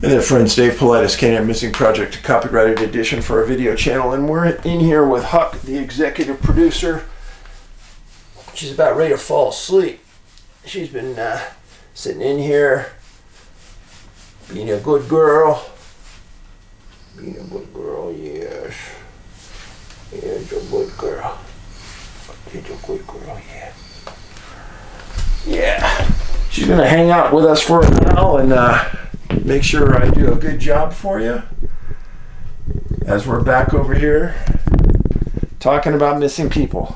Hey there friends, Dave Paulides, CanAm Missing Project, a copyrighted edition for our video channel, and we're in here with Huck, the executive producer. She's about ready to fall asleep. She's been sitting in here, being a good girl. Being a good girl, yes. Yes, a good girl. She's a good girl, yeah. Yeah. She's gonna hang out with us for a while and make sure I do a good job for you as we're back over here talking about missing people.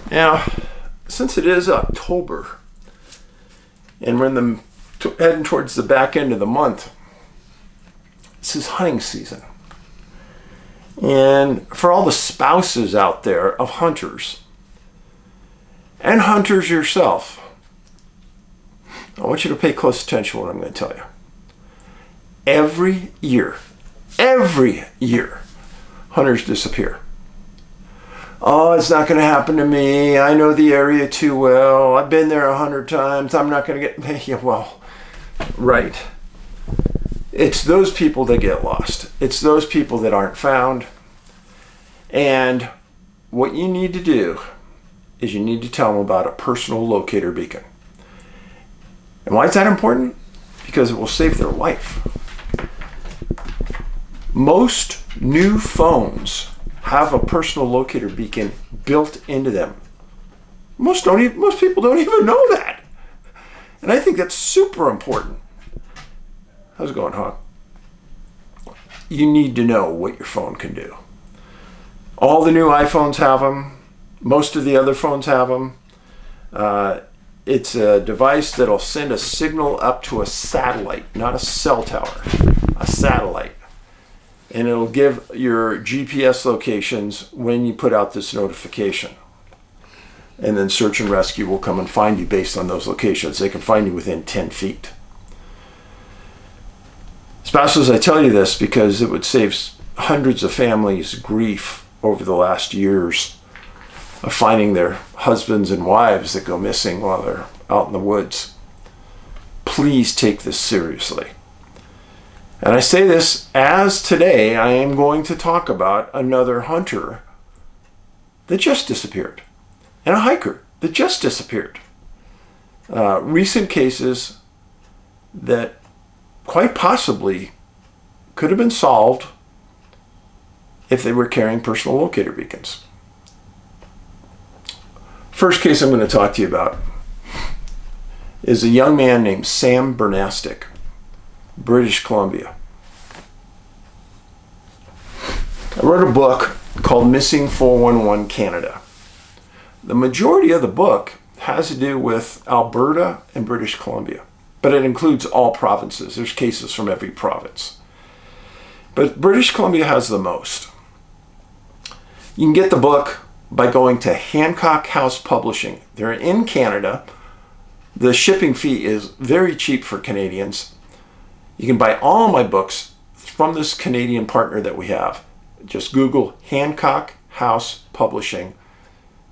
Now, since it is October and we're heading towards the back end of the month, this is hunting season. And for all the spouses out there of hunters and hunters yourself, I want you to pay close attention to what I'm going to tell you. Every year, hunters disappear. Oh, it's not going to happen to me. I know the area too well. I've been there 100 times. I'm not going to get... Yeah, well, right. It's those people that get lost. It's those people that aren't found. And what you need to do is you need to tell them about a personal locator beacon. And why is that important? Because it will save their life. Most new phones have a personal locator beacon built into them. Most people don't even know that. And I think that's super important. How's it going, Hawk? You need to know what your phone can do. All the new iPhones have them. Most of the other phones have them. It's a device that'll send a signal up to a satellite, not a cell tower, a satellite. And it'll give your GPS locations when you put out this notification. And then search and rescue will come and find you based on those locations. They can find you within 10 feet. Spouses, I tell you this because it would save hundreds of families grief over the last years of finding their husbands and wives that go missing while they're out in the woods. Please take this seriously. And I say this as today I am going to talk about another hunter that just disappeared and a hiker that just disappeared. Recent cases that quite possibly could have been solved if they were carrying personal locator beacons. First case I'm going to talk to you about is a young man named Sam Bernastick, British Columbia. I wrote a book called Missing 411 Canada. The majority of the book has to do with Alberta and British Columbia, but it includes all provinces. There's cases from every province. But British Columbia has the most. You can get the book by going to Hancock House Publishing. They're in Canada. The shipping fee is very cheap for Canadians. You can buy all my books from this Canadian partner that we have. Just Google Hancock House Publishing.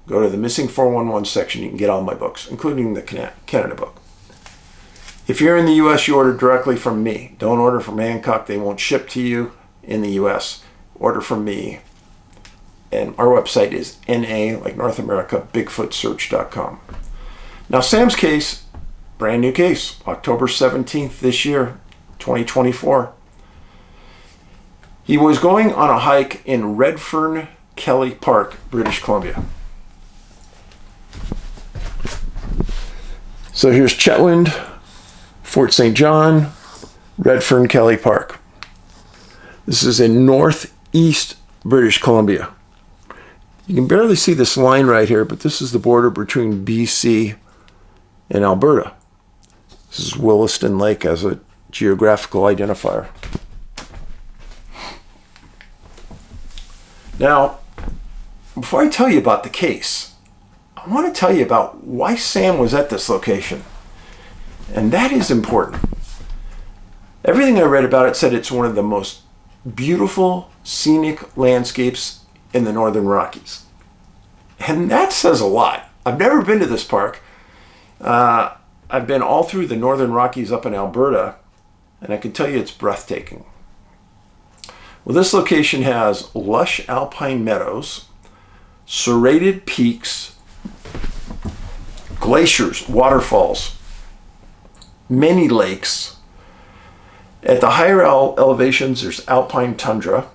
Go to the Missing 411 section. You can get all my books, including the Canada book. If you're in the U.S., you order directly from me. Don't order from Hancock. They won't ship to you in the U.S. Order from me. And our website is NA, like North America, bigfootsearch.com. Now, Sam's case, brand new case, October 17th this year, 2024. He was going on a hike in Redfern-Kelly Park, British Columbia. So here's Chetwynd, Fort St. John, Redfern-Kelly Park. This is in northeast British Columbia. You can barely see this line right here, but this is the border between BC and Alberta. This is Williston Lake as a geographical identifier. Now, before I tell you about the case, I want to tell you about why Sam was at this location. And that is important. Everything I read about it said it's one of the most beautiful scenic landscapes in the Northern Rockies. And that says a lot. I've never been to this park. I've been all through the Northern Rockies up in Alberta, and I can tell you it's breathtaking. Well, this location has lush alpine meadows, serrated peaks, glaciers, waterfalls, many lakes. At the higher elevations, there's alpine tundra.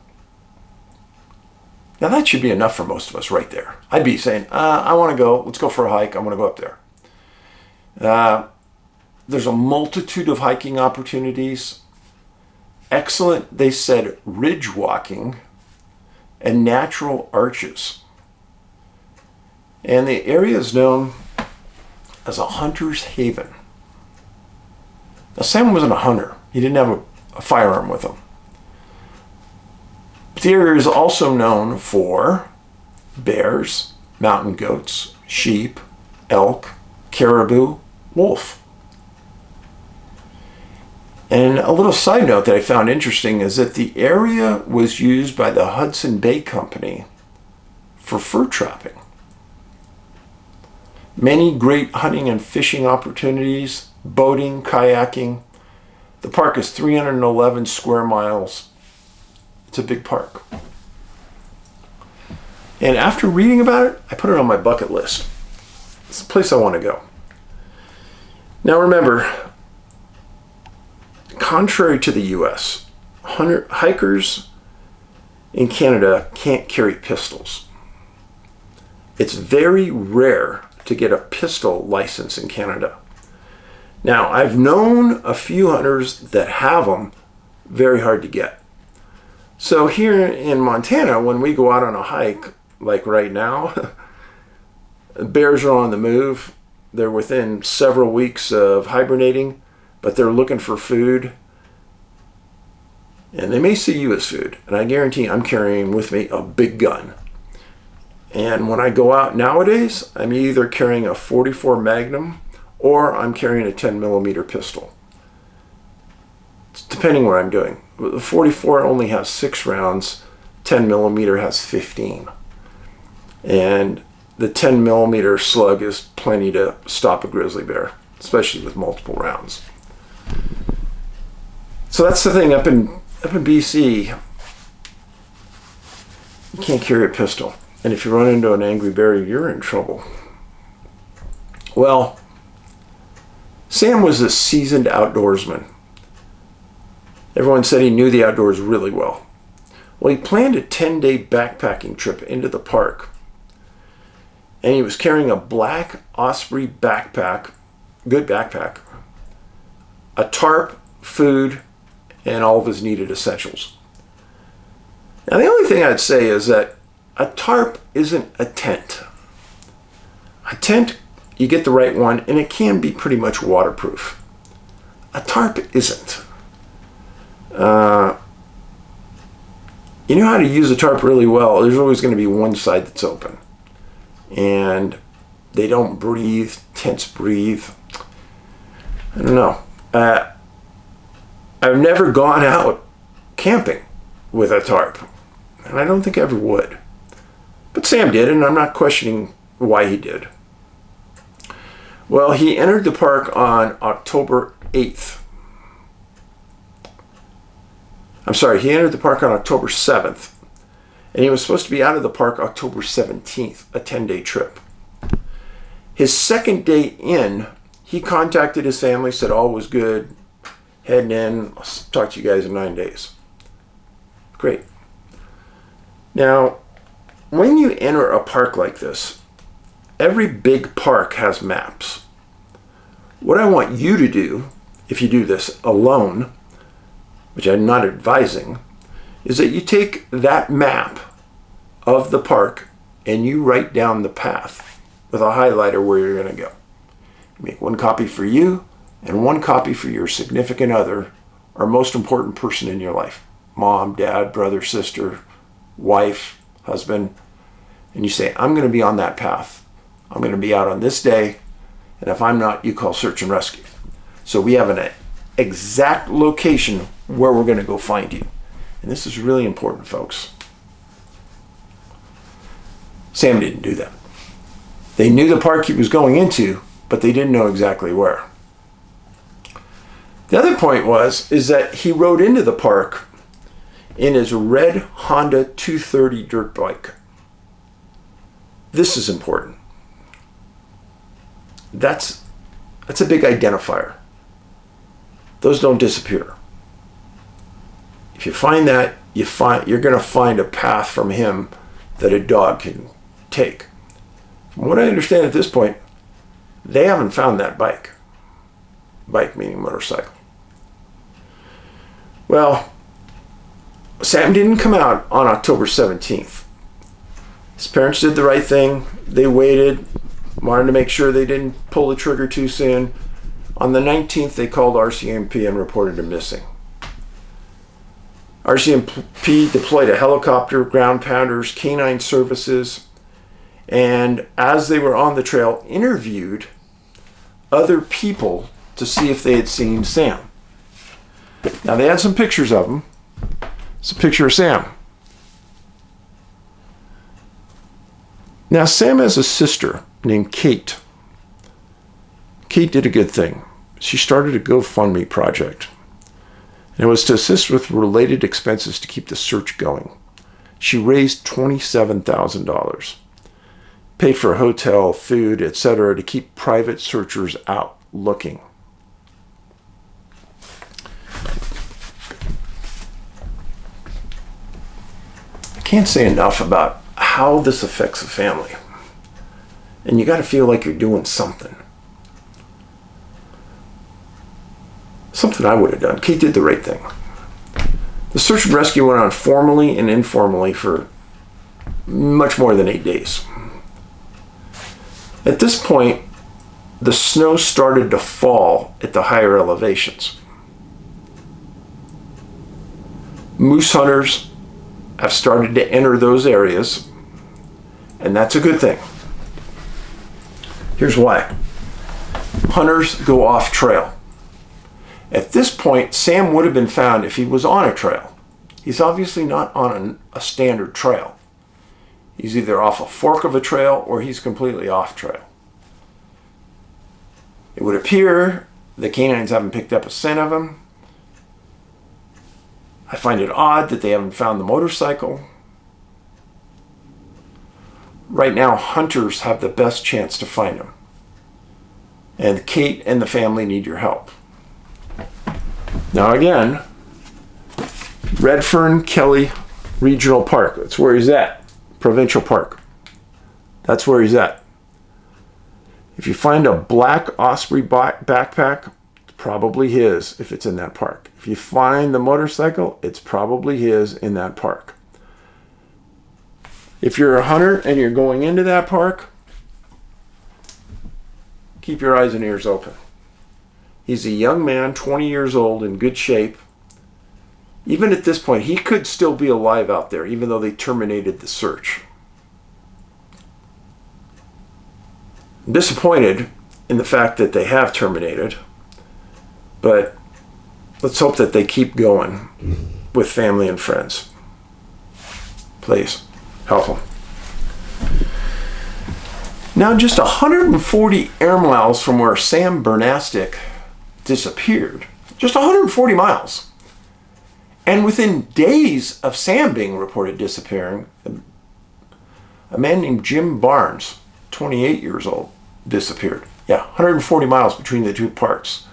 Now that should be enough for most of us right there. I'd be saying, I want to go, let's go for a hike, I want to go up there. There's a multitude of hiking opportunities. Excellent, they said, ridge walking and natural arches. And the area is known as a hunter's haven. Now, Sam wasn't a hunter. He didn't have a firearm with him. But the area is also known for bears, mountain goats, sheep, elk, caribou, wolf. And a little side note that I found interesting is that the area was used by the Hudson Bay Company for fur trapping. Many great hunting and fishing opportunities, boating, kayaking. The park is 311 square miles. It's a big park. And after reading about it, I put it on my bucket list. It's a place I want to go. Now remember, contrary to the US, hikers in Canada can't carry pistols. It's very rare to get a pistol license in Canada. Now, I've known a few hunters that have them, very hard to get. So here in Montana, when we go out on a hike, like right now, bears are on the move. They're within several weeks of hibernating, but they're looking for food. And they may see you as food. And I guarantee I'm carrying with me a big gun. And when I go out nowadays, I'm either carrying a .44 Magnum or I'm carrying a 10mm pistol. It's depending what I'm doing. The .44 only has 6 rounds, 10mm has 15. And the 10mm slug is plenty to stop a grizzly bear, especially with multiple rounds. So that's the thing, up in BC, you can't carry a pistol. And if you run into an angry bear, you're in trouble. Well, Sam was a seasoned outdoorsman. Everyone said he knew the outdoors really well. Well, he planned a 10-day backpacking trip into the park. And he was carrying a black Osprey backpack, good backpack, a tarp, food, and all of his needed essentials. Now, the only thing I'd say is that a tarp isn't a tent. A tent, you get the right one, and it can be pretty much waterproof. A tarp isn't. You know how to use a tarp really well. There's always going to be one side that's open. And they don't breathe. Tents breathe. I don't know. I've never gone out camping with a tarp. And I don't think I ever would. But Sam did, and I'm not questioning why he did. Well, he entered the park on October 8th. I'm sorry, he entered the park on October 7th. And he was supposed to be out of the park October 17th, a 10-day trip. His second day in, he contacted his family, said all was good, heading in, I'll talk to you guys in 9 days. Great. Now, when you enter a park like this, every big park has maps. What I want you to do, if you do this alone, which I'm not advising, is that you take that map of the park and you write down the path with a highlighter where you're going to go. You make one copy for you and one copy for your significant other or most important person in your life. Mom, dad, brother, sister, wife, husband. And you say, I'm going to be on that path. I'm going to be out on this day. And if I'm not, you call search and rescue. So we have an exact location where we're going to go find you. And this is really important, folks. Sam didn't do that. They knew the park he was going into, but they didn't know exactly where. The other point is that he rode into the park in his red Honda 230 dirt bike. This is important. That's a big identifier. Those don't disappear. If you find that, you're going to find a path from him that a dog can take. From what I understand at this point, they haven't found that bike. Bike meaning motorcycle. Well, Sam didn't come out on October 17th. His parents did the right thing. They waited, wanted to make sure they didn't pull the trigger too soon. On the 19th, they called RCMP and reported him missing. RCMP deployed a helicopter, ground pounders, canine services, and as they were on the trail, interviewed other people to see if they had seen Sam. Now, they had some pictures of him. It's a picture of Sam. Now, Sam has a sister named Kate. Kate did a good thing. She started a GoFundMe project. And it was to assist with related expenses to keep the search going. She raised $27,000. Paid for a hotel, food, etc. to keep private searchers out looking. I can't say enough about how this affects a family. And you got to feel like you're doing something. Something I would have done. Kate did the right thing. The search and rescue went on formally and informally for much more than 8 days. At this point, the snow started to fall at the higher elevations. Moose hunters have started to enter those areas, and that's a good thing. Here's why. Hunters go off trail. At this point, Sam would have been found if he was on a trail. He's obviously not on a standard trail. He's either off a fork of a trail or he's completely off trail. It would appear the canines haven't picked up a scent of him. I find it odd that they haven't found the motorcycle. Right now, hunters have the best chance to find him. And Kate and the family need your help. Now again, Redfern-Kelly Regional Park. That's where he's at. Provincial Park. That's where he's at. If you find a black Osprey backpack, it's probably his if it's in that park. If you find the motorcycle, it's probably his in that park. If you're a hunter and you're going into that park, keep your eyes and ears open. He's a young man, 20 years old, in good shape. Even at this point, he could still be alive out there, even though they terminated the search. I'm disappointed in the fact that they have terminated, but let's hope that they keep going with family and friends. Please, help them. Now, just 140 air miles from where Sam Bernastick disappeared, just 140 miles. And within days of Sam being reported disappearing, a man named Jim Barnes, 28 years old, disappeared. Yeah, 140 miles between the two parks.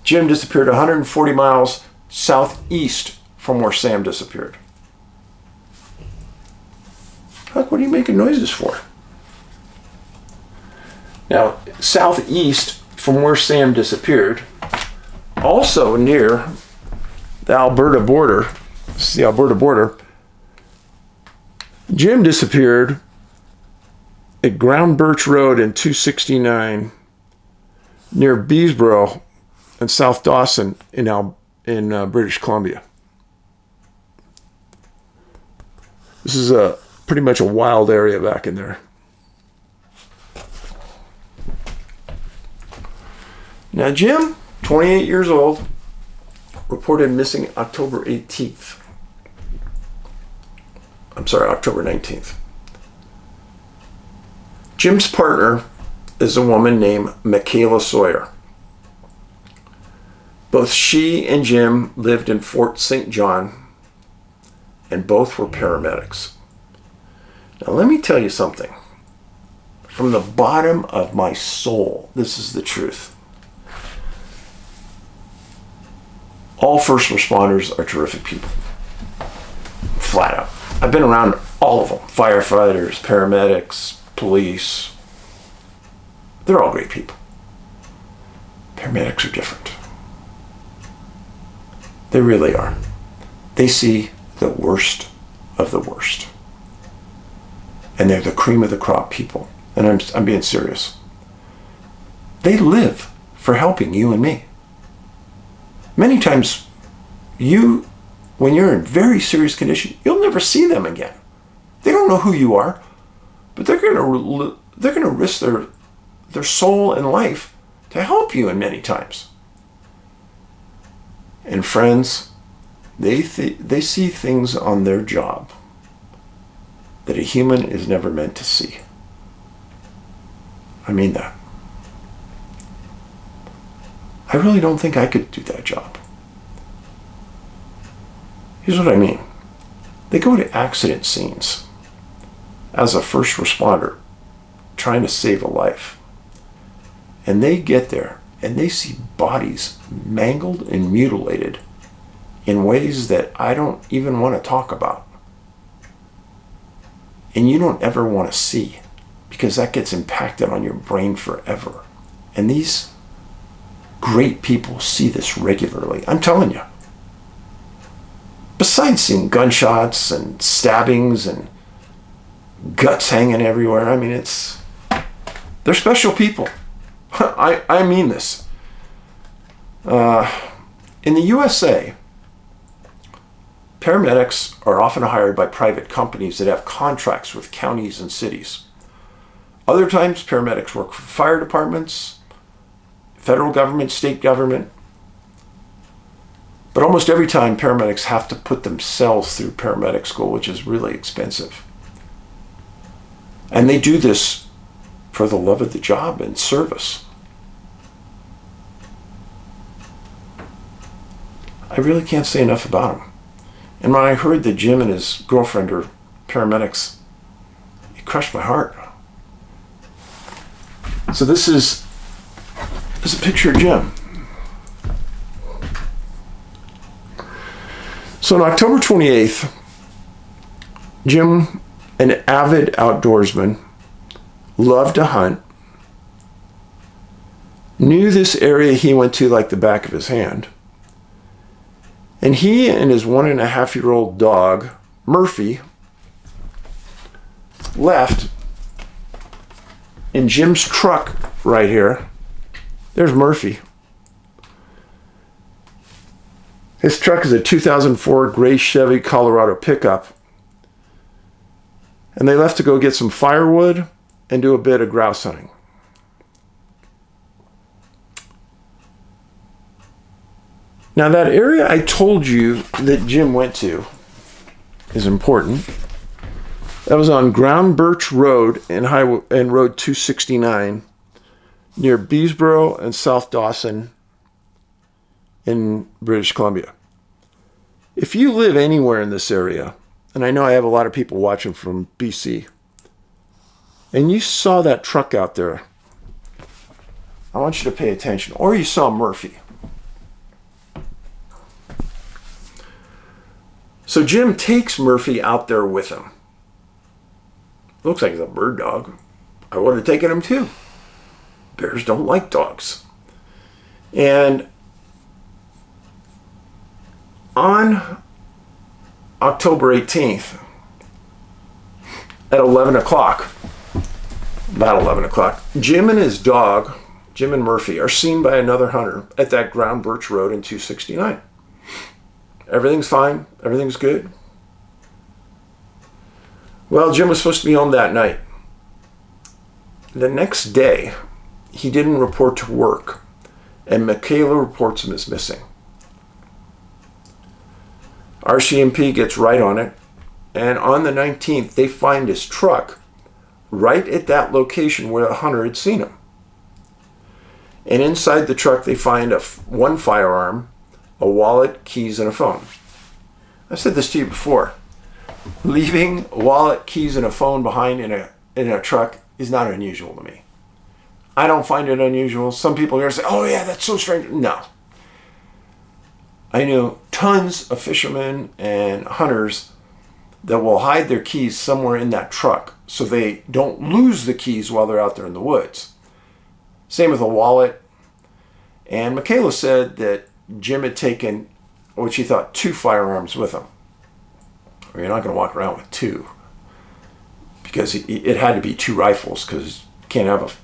Jim disappeared 140 miles southeast from where Sam disappeared. Huck, what are you making noises for? Now, southeast from where Sam disappeared, also near the Alberta border, this is the Alberta border, Jim disappeared at Ground Birch Road and 269 near Beesboro and South Dawson in British Columbia. This is pretty much a wild area back in there. Now, Jim, 28 years old, reported missing October 18th. I'm sorry, October 19th. Jim's partner is a woman named Michaela Sawyer. Both she and Jim lived in Fort St. John, and both were paramedics. Now let me tell you something. From the bottom of my soul, this is the truth. All first responders are terrific people. Flat out. I've been around all of them. Firefighters, paramedics, police. They're all great people. Paramedics are different. They really are. They see the worst of the worst. And they're the cream of the crop people. And I'm being serious. They live for helping you and me. Many times, when you're in very serious condition, you'll never see them again. They don't know who you are, but they're going to risk their soul and life to help you in many times. And friends, they see things on their job that a human is never meant to see. I mean that. I really don't think I could do that job. Here's what I mean. They go to accident scenes as a first responder trying to save a life. And they get there and they see bodies mangled and mutilated in ways that I don't even want to talk about. And you don't ever want to see, because that gets impacted on your brain forever. And these great people see this regularly. I'm telling you. Besides seeing gunshots and stabbings and guts hanging everywhere, I mean, they're special people. I mean this. In the USA, paramedics are often hired by private companies that have contracts with counties and cities. Other times, paramedics work for fire departments, federal government, state government. But almost every time, paramedics have to put themselves through paramedic school, which is really expensive. And they do this for the love of the job and service. I really can't say enough about them. And when I heard that Jim and his girlfriend are paramedics, it crushed my heart. So this is a picture of Jim. So on October 28th, Jim, an avid outdoorsman, loved to hunt, knew this area he went to like the back of his hand. And he and his 1.5-year-old dog, Murphy, left in Jim's truck right here. There's Murphy. His truck is a 2004 gray Chevy Colorado pickup. And they left to go get some firewood and do a bit of grouse hunting. Now that area I told you that Jim went to is important. That was on Ground Birch Road and Road 269 near Beesboro and South Dawson in British Columbia. If you live anywhere in this area, and I know I have a lot of people watching from BC, and you saw that truck out there, I want you to pay attention. Or you saw Murphy. So Jim takes Murphy out there with him. Looks like he's a bird dog. I would have taken him too. Bears don't like dogs. And on October 18th at 11 o'clock, about 11 o'clock, Jim and his dog, Jim and Murphy, are seen by another hunter at that Ground Birch Road in 269. Everything's fine. Everything's good. Well, Jim was supposed to be home that night. The next day, he didn't report to work, and Michaela reports him as missing. RCMP gets right on it, and on the 19th, they find his truck right at that location where the hunter had seen him. And inside the truck, they find one firearm, a wallet, keys, and a phone. I've said this to you before. Leaving a wallet, keys, and a phone behind in a truck is not unusual to me. I don't find it unusual. Some people here say, oh yeah, that's so strange. No. I know tons of fishermen and hunters that will hide their keys somewhere in that truck so they don't lose the keys while they're out there in the woods. Same with a wallet. And Michaela said that Jim had taken what she thought 2 firearms with him. Or you're not going to walk around with 2, because it had to be 2 rifles, because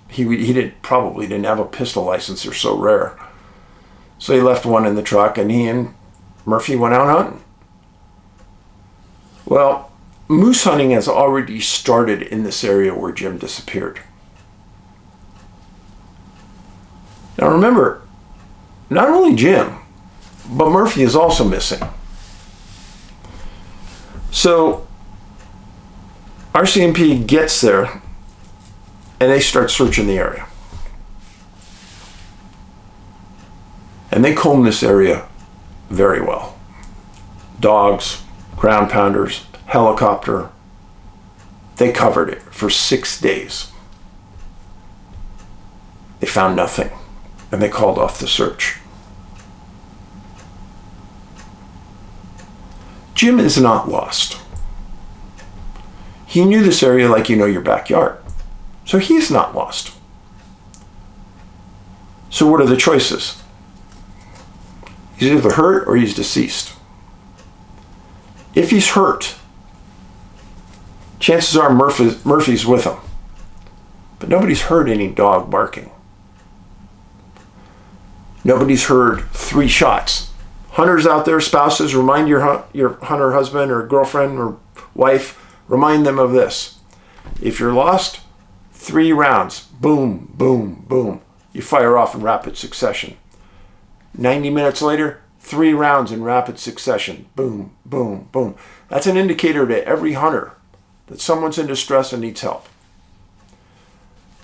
he probably didn't have a pistol license. They're so rare. So he left one in the truck, and he and Murphy went out hunting. Well, moose hunting has already started in this area where Jim disappeared. Now remember, not only Jim, but Murphy is also missing. So RCMP gets there and they start searching the area. And they comb this area very well. Dogs, ground pounders, helicopter. They covered it for 6 days. They found nothing, and they called off the search. Jim is not lost. He knew this area like you know your backyard. So he's not lost. So what are the choices? He's either hurt or he's deceased. If he's hurt, chances are Murphy's with him. But nobody's heard any dog barking. Nobody's heard 3 shots. Hunters out there, spouses, remind your hunter husband or girlfriend or wife, remind them of this. If you're lost, 3 rounds, boom, boom, boom. You fire off in rapid succession. 90 minutes later, 3 rounds in rapid succession, boom, boom, boom. That's an indicator to every hunter that someone's in distress and needs help.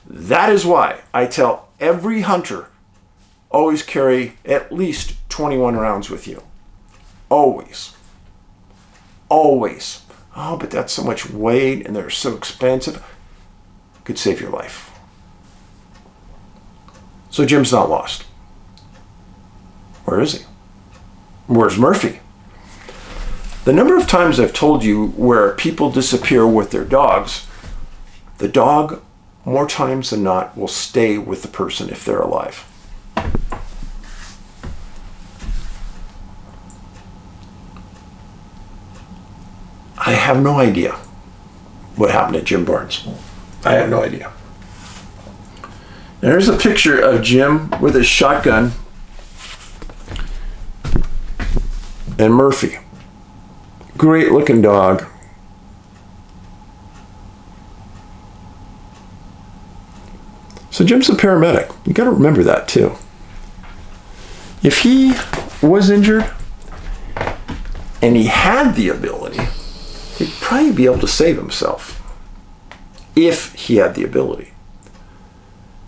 That is why I tell every hunter, always carry at least 21 rounds with you. Always. Always. Oh, but that's so much weight and they're so expensive. Could save your life. So Jim's not lost. Where is he? Where's Murphy? The number of times I've told you where people disappear with their dogs, the dog, more times than not, will stay with the person if they're alive. I have no idea what happened to Jim Barnes. I have no idea. There's a picture of Jim with his shotgun and Murphy. Great looking dog. So Jim's a paramedic. You got to remember that too. If he was injured and he had the ability, he'd probably be able to save himself if he had the ability.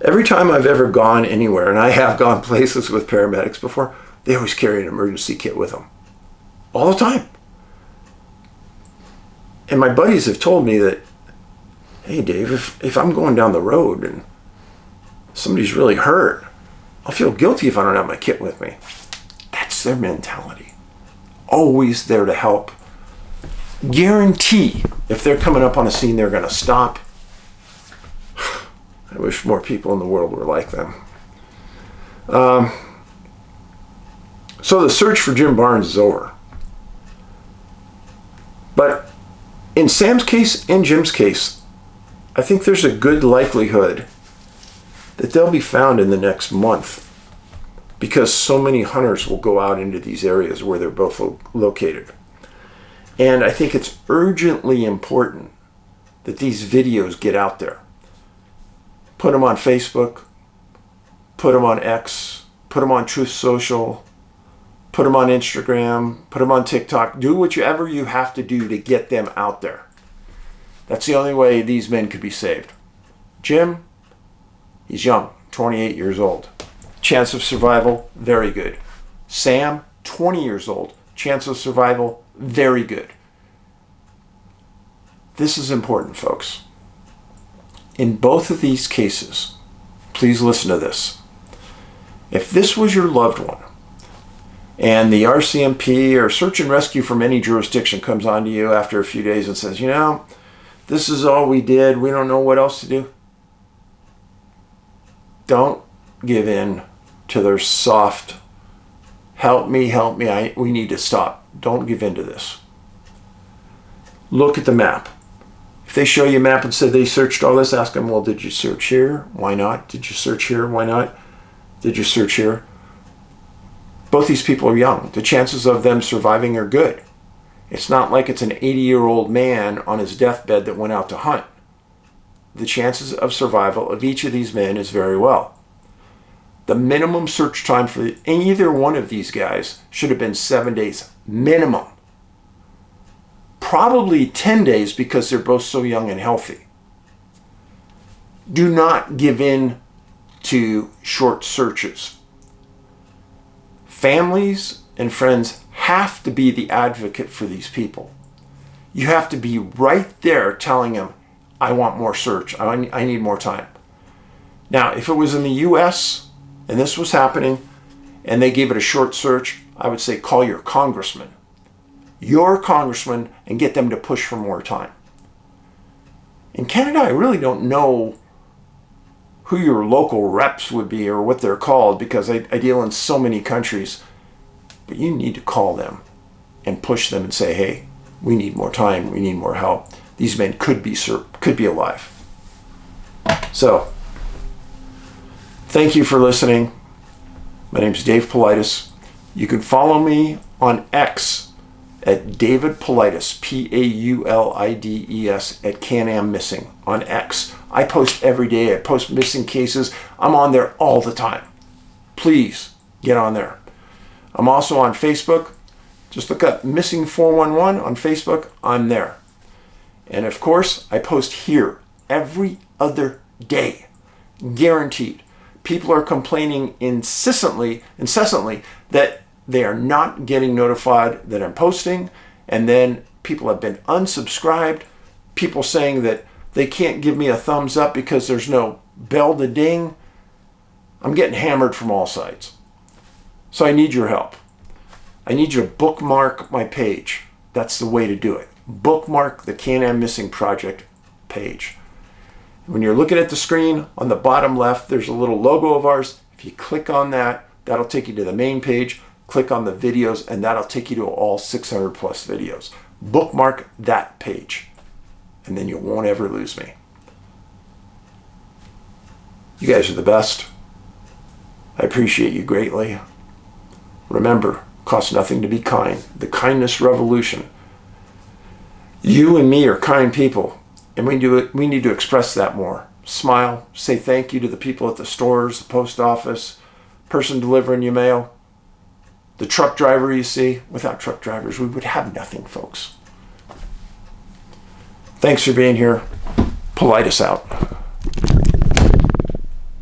Every time I've ever gone anywhere, and I have gone places with paramedics before, they always carry an emergency kit with them. All the time. And my buddies have told me that, hey Dave, if I'm going down the road and somebody's really hurt, I'll feel guilty if I don't have my kit with me. That's their mentality. Always there to help. Guarantee if they're coming up on a scene, they're going to stop. I wish more people in the world were like them. So the search for Jim Barnes is over. But in Sam's case and Jim's case, I think there's a good likelihood that they'll be found in the next month, because so many hunters will go out into these areas where they're both located. And I think it's urgently important that these videos get out there. Put them on Facebook, put them on X, put them on Truth Social, put them on Instagram, put them on TikTok. Do whatever you have to do to get them out there. That's the only way these men could be saved. Jim, he's young, 28 years old. chance of survival, very good. Sam, 20 years old, chance of survival, very good. This is important, folks. In both of these cases, please listen to this. If this was your loved one, and the RCMP or search and rescue from any jurisdiction comes on to you after a few days and says, you know, this is all we did, we don't know what else to do, don't give in to their soft, help me, we need to stop. Don't give in to this. Look at the map. If they show you a map and said they searched all this, ask them, well, did you search here? Why not? Did you search here? Why not? Did you search here? Both these people are young. The chances of them surviving are good. It's not like it's an 80-year-old man on his deathbed that went out to hunt. The chances of survival of each of these men is very well. The minimum search time for either one of these guys should have been 7 days minimum. Probably 10 days because they're both so young and healthy. Do not give in to short searches. Families and friends have to be the advocate for these people. You have to be right there telling them, I want more search. I need more time. Now, if it was in the U.S. and this was happening and they gave it a short search, I would say call your congressman. Your congressman, and get them to push for more time. In Canada, I really don't know who your local reps would be or what they're called because I deal in so many countries. But you need to call them and push them and say, hey, we need more time, we need more help. These men could be alive. So, thank you for listening. My name is Dave Paulides. You can follow me on X at David Paulides, Paulides, at CanAm Missing on X. I post every day. I post missing cases. I'm on there all the time. Please get on there. I'm also on Facebook. Just look up Missing 411 on Facebook. I'm there. And of course, I post here every other day. Guaranteed. People are complaining incessantly that they are not getting notified that I'm posting, and then people have been unsubscribed. People saying that they can't give me a thumbs up because there's no bell to ding. I'm getting hammered from all sides. So I need your help. I need you to bookmark my page. That's the way to do it. Bookmark the CanAm Missing Project page. When you're looking at the screen, on the bottom left, there's a little logo of ours. If you click on that, that'll take you to the main page. Click on the videos, and that'll take you to all 600 plus videos. Bookmark that page, and then you won't ever lose me. You guys are the best. I appreciate you greatly. Remember, costs nothing to be kind. The kindness revolution. You and me are kind people, and we need to express that more. Smile, say thank you to the people at the stores, the post office, person delivering your mail. The truck driver you see. Without truck drivers, we would have nothing, folks. Thanks for being here. Paulides out.